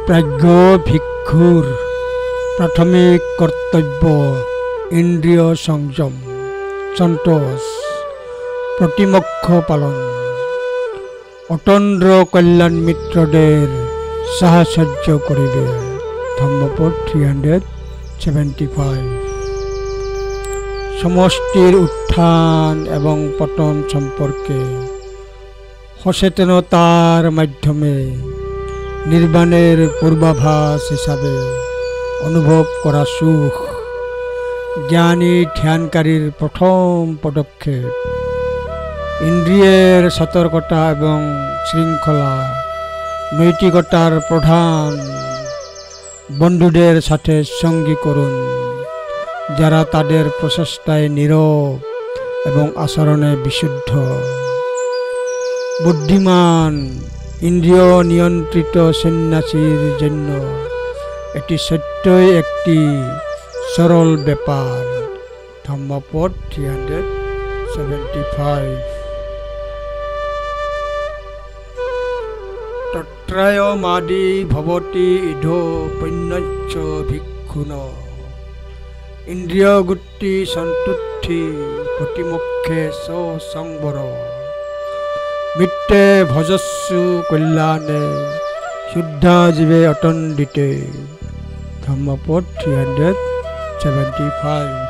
প্ৰাজ্ঞ ভিক্ষুৰ প্ৰাথমিক কৰ্তব্য ইন্দ্ৰিয় সংযম, সন্তোষ, প্ৰতিমোক্ষ পালন। অতন্দ্র কল্যাণ মিত্রদের সাহচর্য করিবে। ধম্মপদ 375। সমষ্টির উত্থান এবং পতন সম্পর্কে সচেতনতার মাধ্যমে নির্বাণের পূর্বাভাস হিসাবে অনুভব করা সুখ জ্ঞানী ধ্যানকারীর প্রথম পদক্ষেপ। ইন্দ্রিয়ের সতর্কতা এবং শৃঙ্খলা নৈতিকতার প্রধান বন্ধুদের সাথে সঙ্গী করুন, যারা তাদের প্রচেষ্টায় নীরব এবং আচরণে বিশুদ্ধ। বুদ্ধিমান ইন্দ্রিয় নিয়ন্ত্রিত সন্ন্যাসীর জন্য এটি সত্যই একটি সরল ব্যাপার। ধম্মপদ 375। তত্রায়মাদি ভবতি ইধো পণ্যচ্চ ভিক্ষুন ইন্দ্রিয়গুত্তি সন্তুষ্টি প্রতিমোক্ষে সংবর মিত্তে ভজস্সু কল্যাণে শুদ্ধা জীবে অতন্দিতে। ধম্মপদ 375।